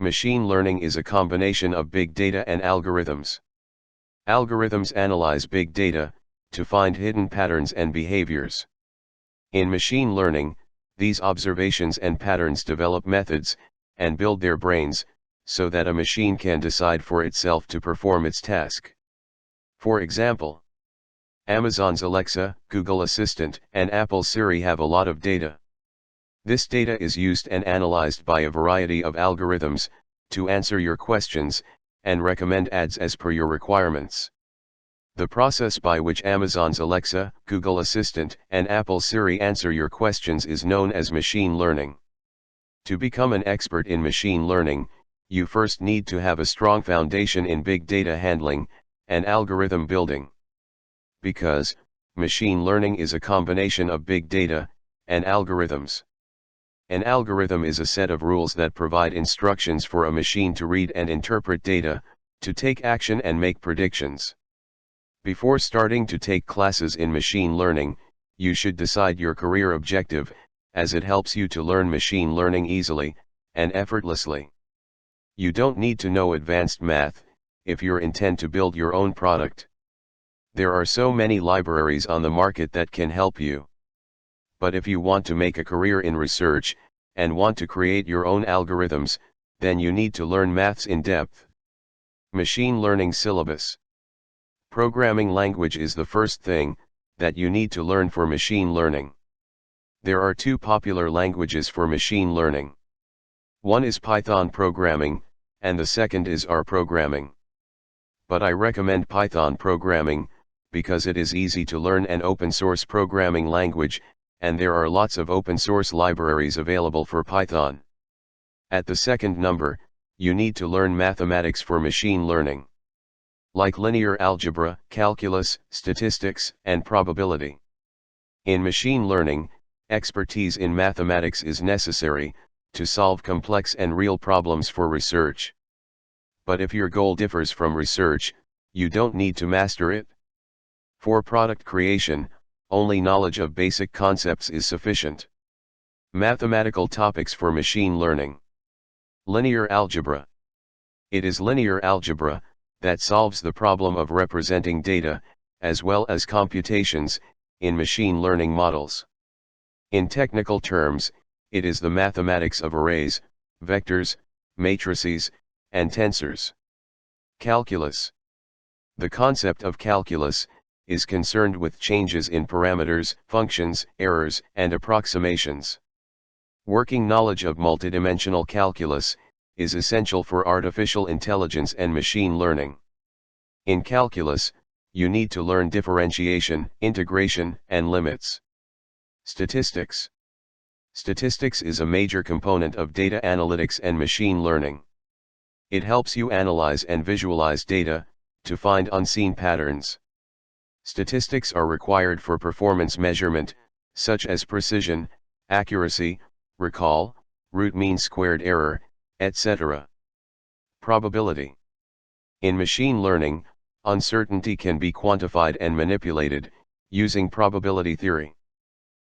Machine learning is a combination of big data and algorithms. Algorithms analyze big data to find hidden patterns and behaviors. In machine learning, these observations and patterns develop methods and build their brains so that a machine can decide for itself to perform its task. For example, Amazon's Alexa, Google Assistant, and Apple's Siri have a lot of data. This data is used and analyzed by a variety of algorithms to answer your questions and recommend ads as per your requirements. The process by which Amazon's Alexa, Google Assistant, and Apple's Siri answer your questions is known as machine learning. To become an expert in machine learning, you first need to have a strong foundation in big data handling and algorithm building. Because machine learning is a combination of big data and algorithms. An algorithm is a set of rules that provide instructions for a machine to read and interpret data, to take action and make predictions. Before starting to take classes in machine learning, you should decide your career objective, as it helps you to learn machine learning easily and effortlessly. You don't need to know advanced math if you intend to build your own product. There are so many libraries on the market that can help you. But if you want to make a career in research, and want to create your own algorithms, then you need to learn maths in depth. Machine learning syllabus. Programming language is the first thing that you need to learn for machine learning. There are two popular languages for machine learning. One is Python programming, and the second is R programming. But I recommend Python programming, because it is easy to learn an open source programming language, and there are lots of open source libraries available for Python. At the second number, you need to learn mathematics for machine learning. Like linear algebra, calculus, statistics, and probability. In machine learning, expertise in mathematics is necessary to solve complex and real problems for research. But if your goal differs from research, you don't need to master it. For product creation, only knowledge of basic concepts is sufficient. Mathematical topics for machine learning. Linear algebra. It is linear algebra that solves the problem of representing data, as well as computations, in machine learning models. In technical terms, it is the mathematics of arrays, vectors, matrices, and tensors. Calculus. The concept of calculus is concerned with changes in parameters, functions, errors, and approximations. Working knowledge of multidimensional calculus is essential for artificial intelligence and machine learning. In calculus, you need to learn differentiation, integration, and limits. Statistics. Statistics is a major component of data analytics and machine learning. It helps you analyze and visualize data to find unseen patterns. Statistics are required for performance measurement, such as precision, accuracy, recall, root mean squared error, etc. Probability. In machine learning, uncertainty can be quantified and manipulated using probability theory.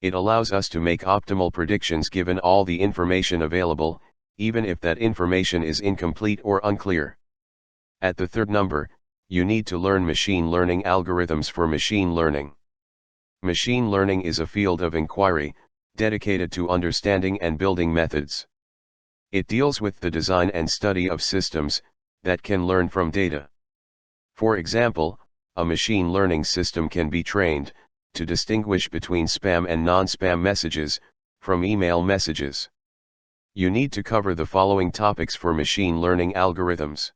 It allows us to make optimal predictions given all the information available, even if that information is incomplete or unclear. At the third number, you need to learn machine learning algorithms for machine learning. Machine learning is a field of inquiry, dedicated to understanding and building methods. It deals with the design and study of systems that can learn from data. For example, a machine learning system can be trained to distinguish between spam and non-spam messages from email messages. You need to cover the following topics for machine learning algorithms.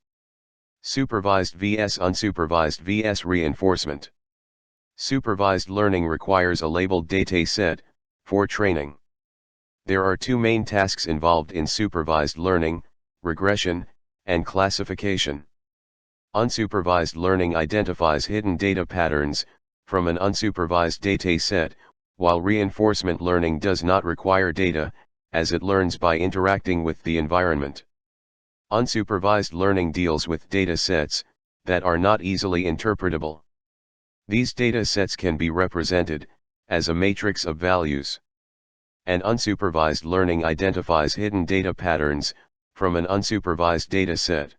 Supervised vs unsupervised vs reinforcement. Supervised learning requires a labeled data set for training. There are two main tasks involved in supervised learning: regression and classification. Unsupervised learning identifies hidden data patterns from an unsupervised data set, while reinforcement learning does not require data, as it learns by interacting with the environment. Unsupervised learning deals with data sets that are not easily interpretable. These data sets can be represented as a matrix of values. And unsupervised learning identifies hidden data patterns from an unsupervised data set.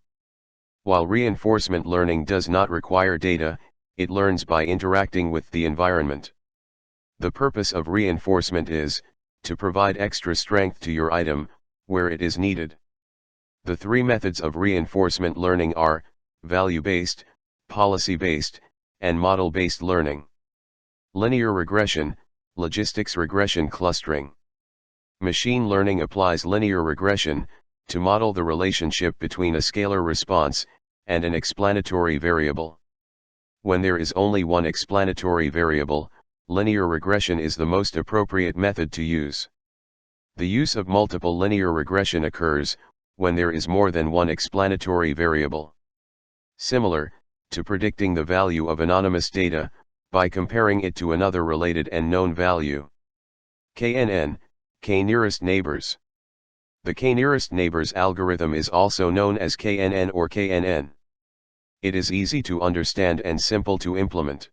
While reinforcement learning does not require data, it learns by interacting with the environment. The purpose of reinforcement is to provide extra strength to your item, where it is needed. The three methods of reinforcement learning are value-based, policy-based, and model-based learning. Linear regression, logistics regression clustering. Machine learning applies linear regression to model the relationship between a scalar response and an explanatory variable. When there is only one explanatory variable, linear regression is the most appropriate method to use. The use of multiple linear regression occurs when there is more than one explanatory variable. Similar to predicting the value of anonymous data by comparing it to another related and known value. KNN, K-nearest neighbors. The K-nearest neighbors algorithm is also known as KNN or KNN. It is easy to understand and simple to implement.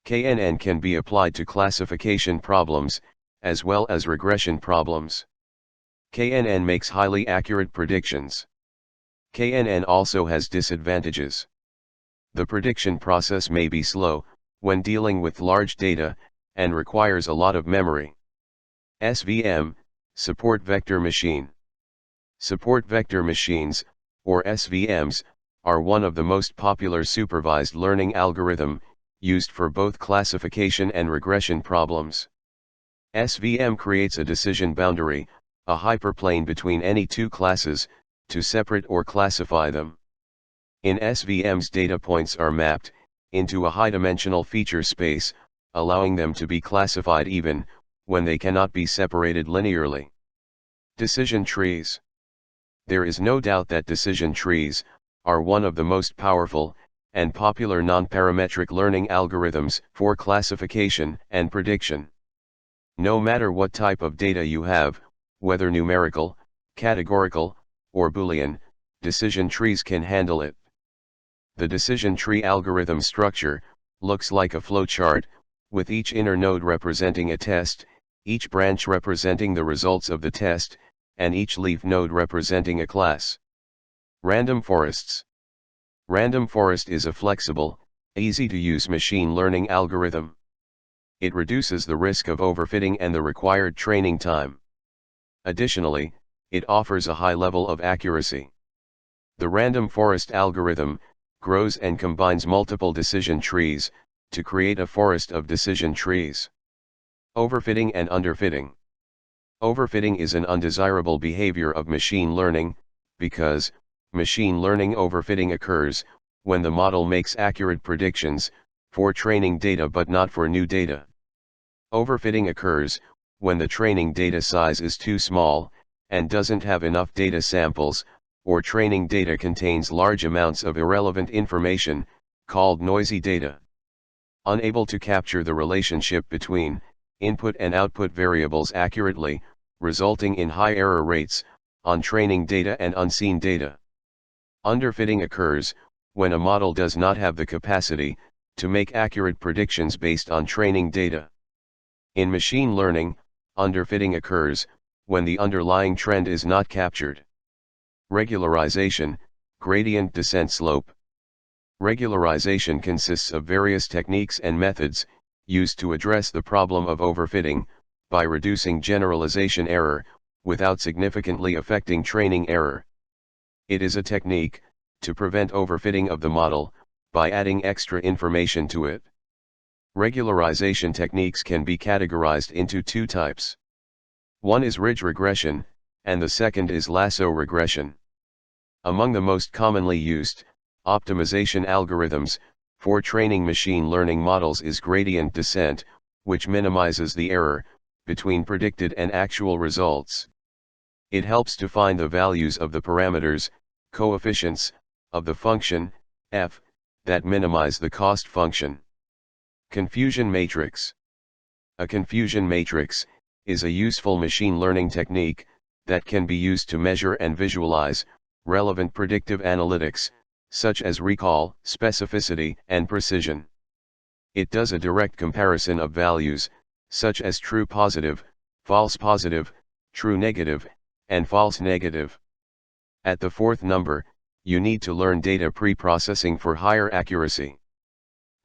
KNN can be applied to classification problems, as well as regression problems. KNN makes highly accurate predictions. KNN also has disadvantages. The prediction process may be slow when dealing with large data, and requires a lot of memory. SVM, Support Vector Machine. Support vector machines, or SVMs, are one of the most popular supervised learning algorithm, used for both classification and regression problems. SVM creates a decision boundary, a hyperplane between any two classes, to separate or classify them. In SVMs, data points are mapped into a high-dimensional feature space, allowing them to be classified even when they cannot be separated linearly. Decision trees. There is no doubt that decision trees are one of the most powerful and popular non-parametric learning algorithms for classification and prediction. No matter what type of data you have, whether numerical, categorical, or Boolean, decision trees can handle it. The decision tree algorithm structure looks like a flowchart, with each inner node representing a test, each branch representing the results of the test, and each leaf node representing a class. Random forests. Random forest is a flexible, easy-to-use machine learning algorithm. It reduces the risk of overfitting and the required training time. Additionally, it offers a high level of accuracy. The random forest algorithm grows and combines multiple decision trees to create a forest of decision trees. Overfitting and underfitting. Overfitting is an undesirable behavior of machine learning, because machine learning overfitting occurs when the model makes accurate predictions for training data but not for new data. Overfitting occurs when the training data size is too small and doesn't have enough data samples, or training data contains large amounts of irrelevant information, called noisy data. Unable to capture the relationship between input and output variables accurately, resulting in high error rates on training data and unseen data. Underfitting occurs when a model does not have the capacity to make accurate predictions based on training data. In machine learning, underfitting occurs when the underlying trend is not captured. Regularization, gradient descent slope. Regularization consists of various techniques and methods used to address the problem of overfitting by reducing generalization error without significantly affecting training error. It is a technique to prevent overfitting of the model by adding extra information to it. Regularization techniques can be categorized into two types. One is ridge regression, and the second is lasso regression. Among the most commonly used optimization algorithms for training machine learning models is gradient descent, which minimizes the error between predicted and actual results. It helps to find the values of the parameters, coefficients, of the function, f, that minimize the cost function. Confusion matrix. A confusion matrix is a useful machine learning technique that can be used to measure and visualize relevant predictive analytics, such as recall, specificity, and precision. It does a direct comparison of values, such as true positive, true negative, and false negative. At the fourth number, you need to learn data preprocessing for higher accuracy.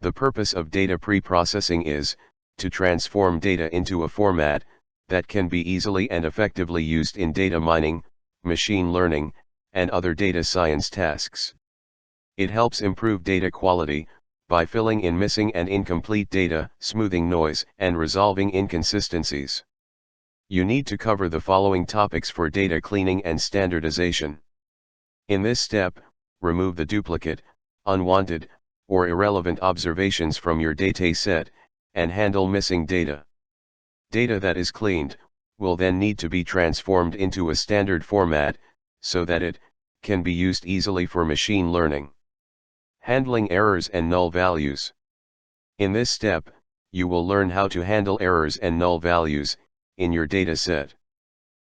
The purpose of data preprocessing is to transform data into a format that can be easily and effectively used in data mining, machine learning, and other data science tasks. It helps improve data quality by filling in missing and incomplete data, smoothing noise, and resolving inconsistencies. You need to cover the following topics for data cleaning and standardization. In this step, remove the duplicate, unwanted, or irrelevant observations from your dataset, and handle missing data. Data that is cleaned will then need to be transformed into a standard format, so that it can be used easily for machine learning. Handling errors and null values. In this step, you will learn how to handle errors and null values in your dataset.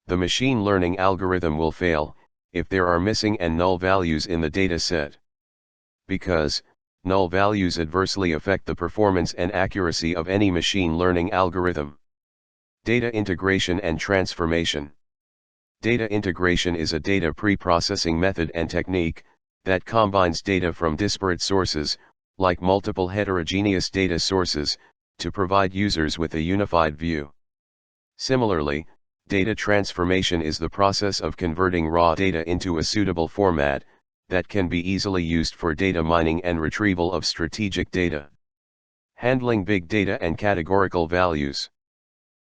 The machine learning algorithm will fail if there are missing and null values in the dataset. Because null values adversely affect the performance and accuracy of any machine learning algorithm. Data integration and transformation. Data integration is a data preprocessing method and technique that combines data from disparate sources, like multiple heterogeneous data sources, to provide users with a unified view. Similarly, data transformation is the process of converting raw data into a suitable format that can be easily used for data mining and retrieval of strategic data. Handling big data and categorical values.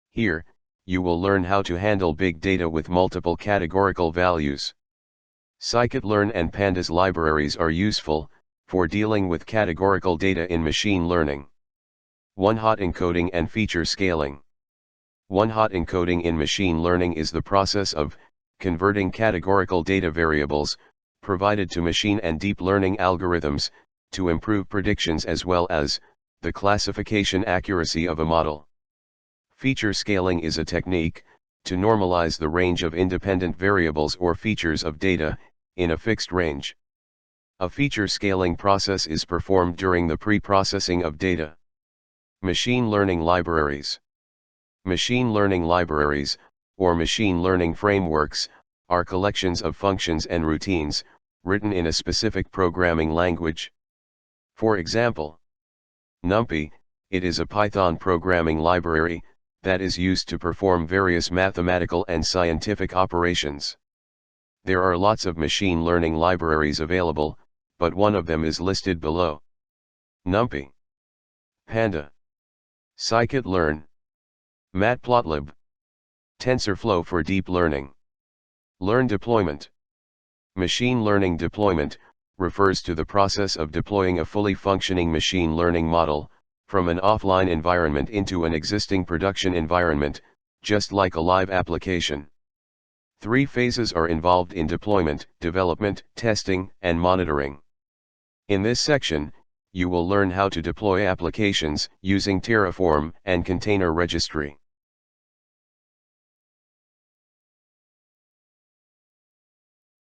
Here, you will learn how to handle big data with multiple categorical values. Scikit-learn and pandas libraries are useful for dealing with categorical data in machine learning. One-hot encoding and feature scaling. One-hot encoding in machine learning is the process of converting categorical data variables provided to machine and deep learning algorithms to improve predictions as well as the classification accuracy of a model. Feature scaling is a technique to normalize the range of independent variables or features of data in a fixed range. A feature scaling process is performed during the preprocessing of data. Machine learning libraries. Machine learning libraries, or machine learning frameworks, are collections of functions and routines, written in a specific programming language. For example, NumPy, it is a Python programming library that is used to perform various mathematical and scientific operations. There are lots of machine learning libraries available, but one of them is listed below. NumPy, Panda, Scikit-learn, Matplotlib, TensorFlow for deep learning. Learn deployment. Machine learning deployment refers to the process of deploying a fully functioning machine learning model from an offline environment into an existing production environment, just like a live application. 3 phases are involved in deployment: development, testing, and monitoring. In this section, you will learn how to deploy applications using Terraform and container registry.